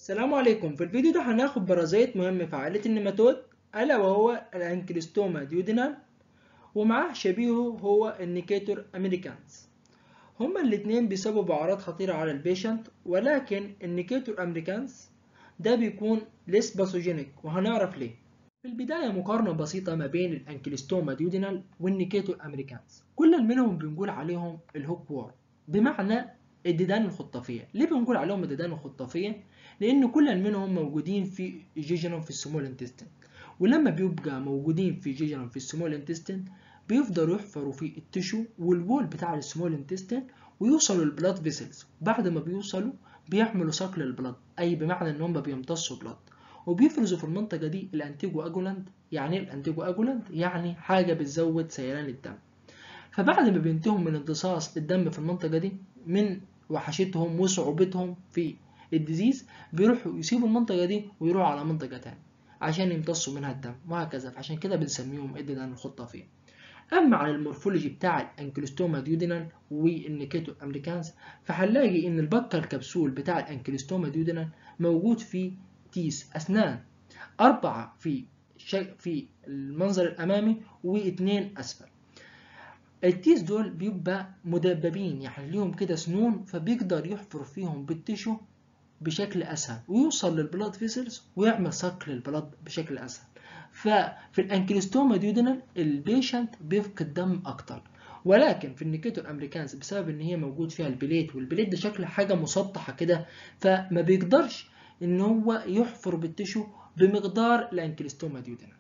السلام عليكم. في الفيديو ده هناخد بارازيت مهم في عائلة النيماتود، ألا وهو الأنكلوستوما ديودينال، ومعاه شبيهه هو النيكاتور أمريكانز. هما الاتنين بيسببوا أعراض خطيرة على البيشنت، ولكن النيكاتور أمريكانز ده بيكون ليس باثوجينيك، وهنعرف ليه. في البداية مقارنة بسيطة ما بين الأنكلوستوما ديودينال والنيكاتور أمريكانز. كل منهم بنقول عليهم الهوك وورم، بمعنى الديدان الخطافية. ليه بنقول عليهم الديدان الخطافية؟ لأن كل منهم موجودين في جيجنوم في السمول انتستين، ولما بيبقى موجودين في جيجنوم في السمول انتستين بيفضلوا يحفروا في التشو والوول بتاع السمول انتستين ويوصلوا البلاد فيسلز. بعد ما بيوصلوا بيعملوا صقل البلاد، أي بمعنى إن هم بيمتصوا بلاد، وبيفرزوا في المنطقة دي الأنتيجو أجولاند. يعني إيه الأنتيجو أجولاند؟ يعني حاجة بتزود سيلان الدم. فبعد ما بينتهوا من امتصاص الدم في المنطقة دي من وحشتهم وصعوبتهم في الديزيز، بيروحوا يسيبوا المنطقة دي ويروحوا على منطقة تانية عشان يمتصوا منها الدم وهكذا. فعشان كده بنسميهم الديدان الخطافية. أما على المورفولوجي بتاع الأنكلوستوما ديودينال والنيكاتور أمريكانز، فهنلاقي إن البكة الكبسول بتاع الأنكلوستوما ديودينال موجود في تيس أسنان، 4 في المنظر الأمامي و2 أسفل. التيس دول بيبقى مدببين، يعني ليهم كده سنون، فبيقدر يحفر فيهم بالتشو بشكل اسهل ويوصل للبلاد فيسلز ويعمل صقل للبلاد بشكل اسهل. ففي الانكلوستوما ديودينال البيشنت بيفقد دم اكتر، ولكن في النيكاتور امريكانز بسبب ان هي موجود فيها البليت، والبليت ده شكل حاجه مسطحه كده، فما بيقدرش ان هو يحفر بالتشو بمقدار الانكلوستوما ديودينال.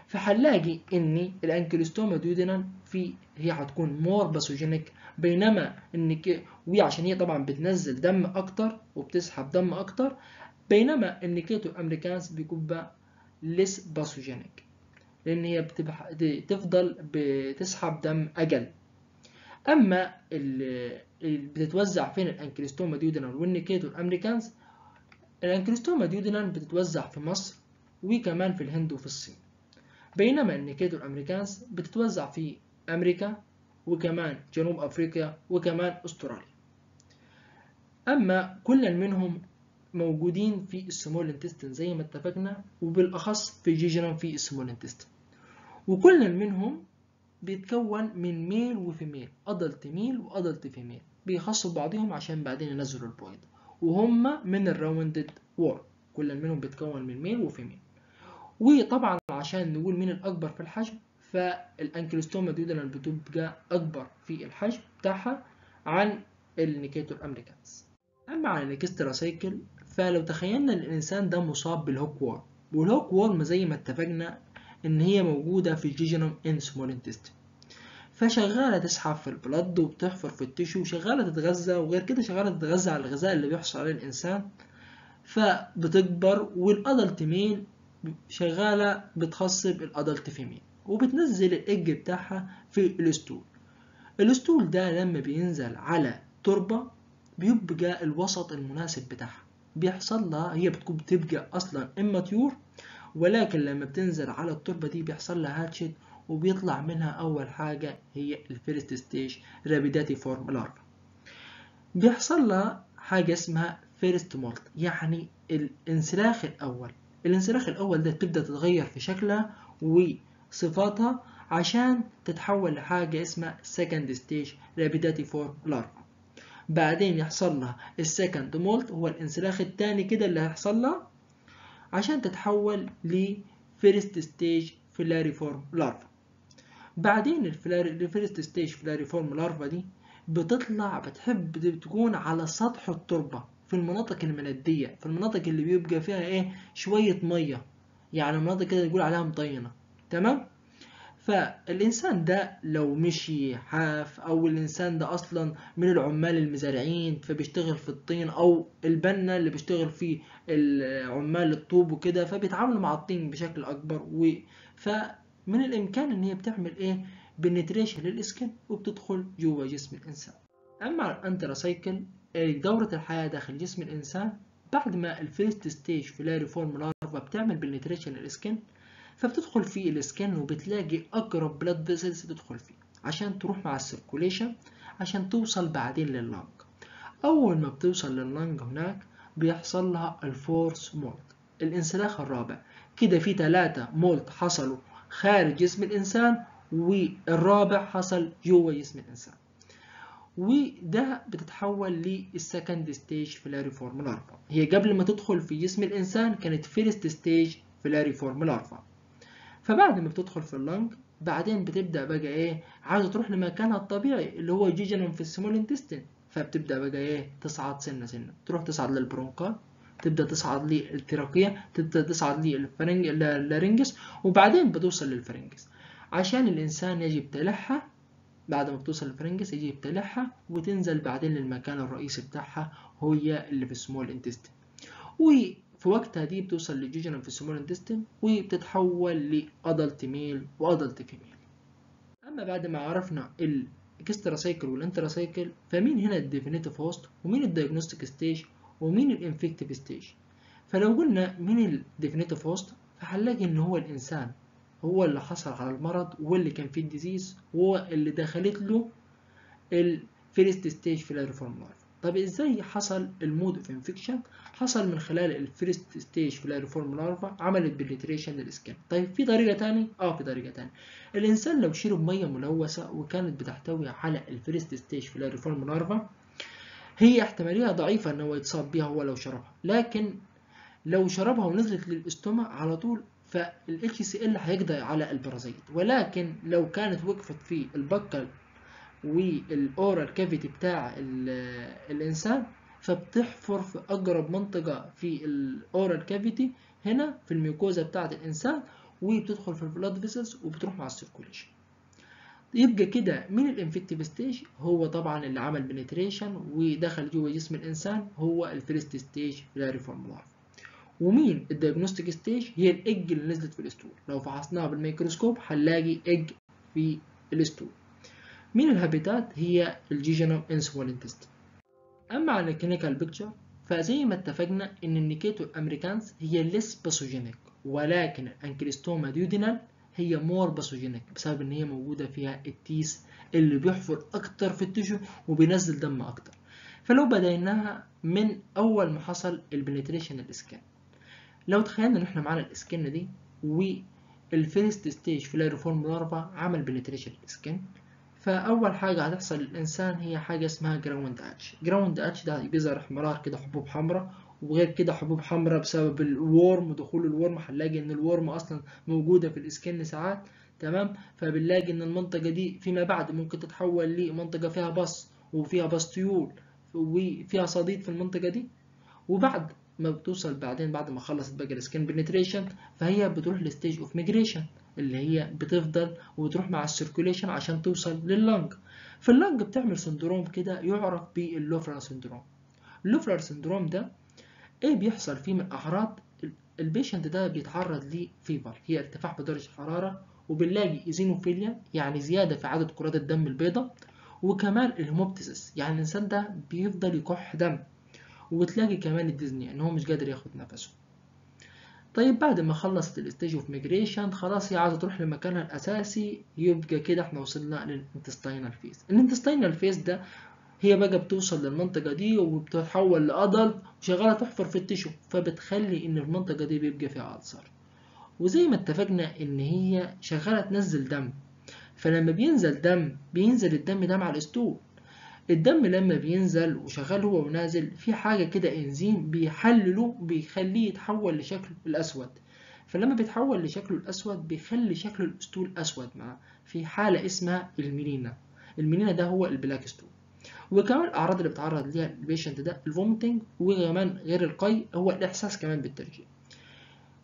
فهنلاقي ان الانكلوستوما ديودينال هي هتكون مور باثوجينيك، بينما وعشان هي طبعا بتنزل دم اكتر وبتسحب دم اكتر، بينما النيكاتور امريكانز بيكون ليس باثوجينيك لان هي تفضل بتسحب دم اقل. اما اللي بتتوزع فين الانكلوستوما ديودينال والنيكاتور امريكانز، الانكلوستوما ديودينال بتتوزع في مصر وكمان في الهند وفي الصين، بينما النيكاتور أمريكانز بتتوزع في أمريكا وكمان جنوب أفريقيا وكمان أستراليا. أما كل منهم موجودين في السمول انتستين زي ما اتفقنا، وبالأخص في جيجنم في السمول انتستين، وكل منهم بيتكون من ميل وفيميل، أدلت ميل وأدلت فيميل، بيخصوا بعضهم عشان بعدين ينزلوا البويض، وهم من الراوندد وور. كل منهم بيتكون من ميل وفيميل. وطبعا عشان نقول مين الأكبر في الحجم، فالأنكلوستوما ديودينال بتبقى أكبر في الحجم بتاعها عن النيكاتور أمريكانز. أما عن الإكسترا سايكل، فلو تخيلنا الإنسان ده مصاب بالهوك وورم، والهوك وورم زي ما اتفقنا إن هي موجودة في الجيجينوم إن سمول انتستين، فشغالة تسحب في البلد وبتحفر في التشو وشغالة تتغذى، وغير كده شغالة تتغذى على الغذاء اللي بيحصل عليه الإنسان، فبتكبر. والأدلت ميل شغالة بتخصب الأدلت فيميل وبتنزل الإج بتاعها في الأسطول. الأسطول ده لما بينزل على تربة بيبقى الوسط المناسب بتاعها، بيحصل لها هي بتبقى أصلا immature، ولكن لما بتنزل على التربة دي بيحصل لها هاتشت، وبيطلع منها أول حاجة هي الفيرست ستيج رابيداتي فورم لارفا. بيحصل لها حاجة اسمها فيرست مولت، يعني الانسلاخ الأول. الانسلاخ الأول ده بتبدأ تتغير في شكلها وصفاتها عشان تتحول لحاجة اسمها second stage رابيداتي فورم لارفا. بعدين يحصل لها السكند مولت، هو الانسلاخ الثاني كده اللي هيحصل لها عشان تتحول لفيرست ستيج فيلاريفورم لارفا. بعدين الفيرست ستيج فيلاريفورم لارفا دي بتحب تكون على سطح التربة في المناطق المندية، في المناطق اللي بيبقى فيها شوية مية، يعني مناطق كده نقول عليها مطينة. تمام. فالإنسان ده لو مشي حاف، أو الإنسان ده أصلا من العمال المزارعين فبيشتغل في الطين، أو البنا اللي بيشتغل في عمال الطوب وكده، فبيتعاملوا مع الطين بشكل أكبر. فمن الإمكان إن هي بتعمل بنتريشن للإسكن وبتدخل جوا جسم الإنسان. أما الأنتراسايكل، دورة الحياة داخل جسم الإنسان، بعد ما الفيرست ستيج فيلاري فورم لارفا بتعمل بنتريشن للإسكن، فبتدخل في الاسكان وبتلاقي اقرب بلاد فيسلز تدخل فيه عشان تروح مع السيركوليشن عشان توصل بعدين لللنج. اول ما بتوصل لللنج هناك بيحصل لها الفورس مولت، الانسلاخ الرابع. كده في 3 مولت حصلوا خارج جسم الإنسان، والرابع حصل جوه جسم الإنسان. وده بتتحول للسكند ستيج فيلاريفورم لارفا. هي قبل ما تدخل في جسم الإنسان كانت فيرست ستيج فيلاريفورم لارفا. فبعد ما بتدخل في اللنج بعدين بتبدأ بقى ايه، عايزة تروح لمكانها الطبيعي اللي هو جيجنم في السمول انتستين، فبتبدأ بقى ايه تصعد سنة سنة، تروح تصعد للبرونكال، تبدأ تصعد للتراكية، تبدأ تصعد للفرنجس، وبعدين بتوصل للفرنجس. عشان الإنسان يجي يبتلعها، بعد ما بتوصل للفرنجس يجي يبتلعها وتنزل بعدين للمكان الرئيسي بتاعها هي اللي في السمول انتستين. وفي وقتها دي بتوصل للجيجنم في السمول انتستين وبتتحول لأدلت ميل وأدلت فيميل. أما بعد ما عرفنا الإكسترا سايكل والانترا سايكل، فمين هنا الديفينيتيف هوست ومين الدايجنوستيك ستيج ومين الانفكتيف ستيج؟ فلو قلنا مين الديفينيتيف هوست فهنلاقي إن هو الإنسان هو اللي حصل على المرض واللي كان فيه الديزيز، وهو اللي دخلت له الفيرست ستيج فيلاريفورم لارفا. طب ازاي حصل المود اوف انفكشن؟ حصل من خلال الفيرست ستيج فيلاريفورم لارفا عملت بنتريشن للسكن. طيب في طريقه ثانيه؟ في طريقه ثانيه. الانسان لو شرب ميه ملوثه وكانت بتحتوي على الفيرست ستيج فيلاريفورم لارفا، هي احتماليه ضعيفه ان هو يتصاب بيها هو لو شربها، لكن لو شربها ونزلت للاستوما على طول فال HCl هيقضي على البرازيت. ولكن لو كانت وقفت في البكل والاورال كافيتي بتاع الانسان، فبتحفر في اقرب منطقه في الاورال كافيتي هنا في الميوكوزا بتاعه الانسان، وبتدخل في البلاد فيسلز وبتروح مع السيركوليشن. يبقى كده من الانفكتيف ستيج هو طبعا اللي عمل بنتريشن ودخل جوه جسم الانسان هو الفيرست ستيج فيلاريفورم لارفا. ومين الدياجنوستيك ستيج؟ هي الايج اللي نزلت في الاسطول، لو فحصناها بالميكروسكوب هنلاقي ايج في الاسطول. مين الهابيتات؟ هي الجيجنم انسمول انتستين. اما على الكلينيكال بيكتشر فزي ما اتفقنا ان النيكيتور امريكانس هي ليس باثوجينيك، ولكن الانكليستوما ديودينال هي مور باثوجينيك بسبب ان هي موجوده فيها التيس اللي بيحفر اكتر في التشو وبينزل دم اكتر. فلو بدأناها من اول ما حصل البنتريشن الاسكان، لو تخيلنا ان احنا معانا الاسكن دي والفيرست ستيج فيلاريفورم لارفا عمل بنتريشن الاسكن، فاول حاجه هتحصل للانسان هي حاجه اسمها جراوند اتش. جراوند اتش ده بيظهر احمرار كده، حبوب حمراء، وغير كده حبوب حمراء بسبب الورم ودخول الورم. هنلاقي ان الورم اصلا موجوده في الاسكن ساعات، تمام. فبنلاقي ان المنطقه دي فيما بعد ممكن تتحول لمنطقه فيها بص وفيها باستيول وفيها صديد في المنطقه دي. وبعد ما بتوصل بعدين بعد ما خلصت بقى السكين بنتريشن فهي بتروح لستيج اوف ميجريشن اللي هي بتفضل وتروح مع السيركوليشن عشان توصل لللنج. في اللنج بتعمل سندروم كده يعرف باللوفلر سندروم. اللوفلر سندروم ده ايه بيحصل فيه من اعراض؟ البيشنت ده بيتعرض لفيفر، هي ارتفاع بدرجة الحرارة، وبنلاقي ايزينوفيليا يعني زيادة في عدد كرات الدم البيضاء، وكمان الهيموبتيسيس يعني الانسان ده بيفضل يكح دم، وبتلاقي كمان الديزني ان هو مش قادر ياخد نفسه. طيب بعد ما خلصت الستيج اوف ميجريشن خلاص هي عايزه تروح لمكانها الاساسي، يبقى كده احنا وصلنا للانتستينال فيز. الانتستينال فيز ده هي بقى بتوصل للمنطقه دي وبتتحول لادلت وشغاله تحفر في التشو، فبتخلي ان المنطقه دي بيبقى فيها ألسر. وزي ما اتفقنا ان هي شغاله تنزل دم، فلما بينزل الدم ده مع الاسطول. الدم لما بينزل وشغال هو ونازل في حاجة كده انزيم بيحلله بيخليه يتحول لشكله الأسود، فلما بيتحول لشكله الأسود بيخلي شكل الأسطول أسود معاه في حالة اسمها الميلينا. الميلينا ده هو البلاك ستول. وكمان الأعراض اللي بيتعرض ليها البيشنت ده الفومتنج، وكمان غير القي هو الإحساس كمان بالترجيع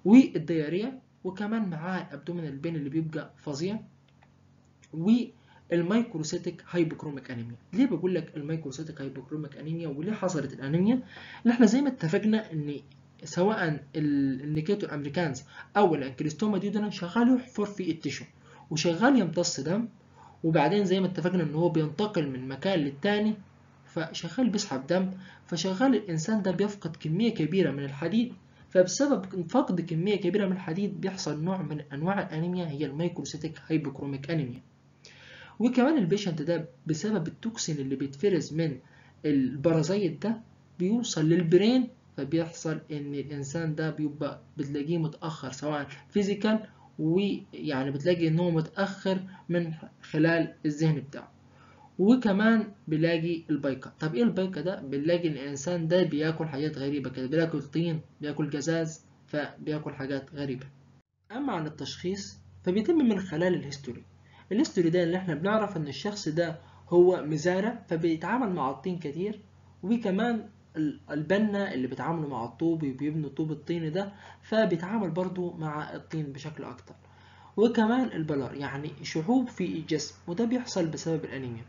والديارية، وكمان معاه الأبدومينال بين اللي بيبقى فظيع، والمايكروسيتك هايبوكروميك انيميا. ليه بقول لك المايكروسيتك هايبوكروميك انيميا وليه حصلت الانيميا؟ ان احنا زي ما اتفقنا ان سواء النيكيتور امريكانز او الانكليستوما ديودنا شغال يحفر في التشو وشغال يمتص دم، وبعدين زي ما اتفقنا ان هو بينتقل من مكان للتاني فشغال بيسحب دم، فشغال الانسان ده بيفقد كميه كبيره من الحديد، فبسبب فقد كميه كبيره من الحديد بيحصل نوع من انواع الانيميا هي المايكروسيتك هايبوكروميك انيميا. وكمان البيشنت ده بسبب التوكسين اللي بيتفرز من البرازيت ده بيوصل للبرين، فبيحصل ان الانسان ده بيبقى بتلاقيه متاخر سواء فيزيكال، ويعني بتلاقي ان هو متاخر من خلال الذهن بتاعه. وكمان بنلاقي البيكة. طب ايه البيكة ده؟ بنلاقي ان الانسان ده بياكل حاجات غريبة كده، بياكل طين، بياكل جزاز، فبياكل حاجات غريبة. اما عن التشخيص فبيتم من خلال الهيستوري. الهيستوري ده اللي احنا بنعرف ان الشخص ده هو مزارع فبيتعامل مع الطين كتير، وكمان البنا اللي بيتعاملوا مع الطوب وبيبنوا طوب الطين ده فبيتعامل برضو مع الطين بشكل اكتر. وكمان البلار يعني شحوب في الجسم، وده بيحصل بسبب الانيميا.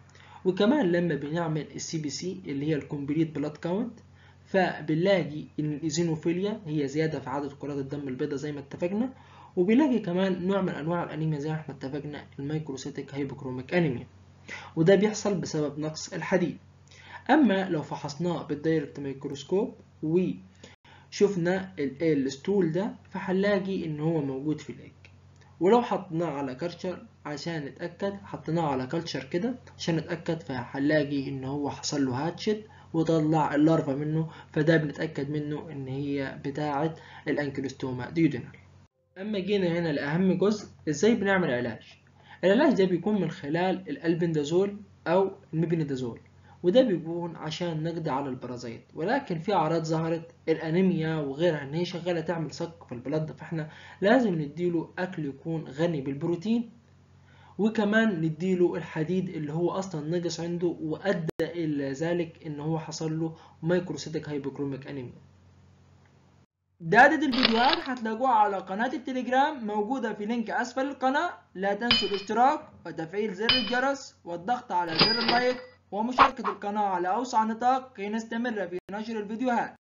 وكمان لما بنعمل السي بي سي اللي هي الكومبليت بلاد كاونت فبنلاقي ان الايزينوفيليا هي زياده في عدد كرات الدم البيضاء زي ما اتفقنا. وبنلاقي كمان نوع من انواع الانيميا زي ما احنا اتفقنا، الميكروسيتيك هايبوكروميك انيميا، وده بيحصل بسبب نقص الحديد. اما لو فحصناه بالدايركت ميكروسكوب وشفنا الستول ده فهنلاقي ان هو موجود في الايج. ولو حطيناه على كلتشر عشان نتأكد، حطيناه على كلتشر كده عشان نتأكد، فهنلاقي ان هو حصل له هاتشت وطلع اللارفا منه، فده بنتأكد منه ان هي بتاعة الانكلوستوما ديودينال. اما جينا هنا لأهم جزء، ازاي بنعمل علاج. العلاج ده بيكون من خلال الالبندازول او الميبينيدازول، وده بيكون عشان نقضي على البرازيت. ولكن في اعراض ظهرت الانيميا وغيرها ان هي شغاله تعمل صك في البلد، فاحنا لازم نديله اكل يكون غني بالبروتين، وكمان نديله الحديد اللي هو اصلا نقص عنده وادى الى ذلك ان هو حصل له مايكروسيتيك هايبوكروميك انيميا. دادة الفيديوهات هتلاقوها على قناة التليجرام موجودة في لينك أسفل القناة. لا تنسوا الاشتراك وتفعيل زر الجرس والضغط على زر اللايك ومشاركة القناة على أوسع نطاق كي نستمر في نشر الفيديوهات.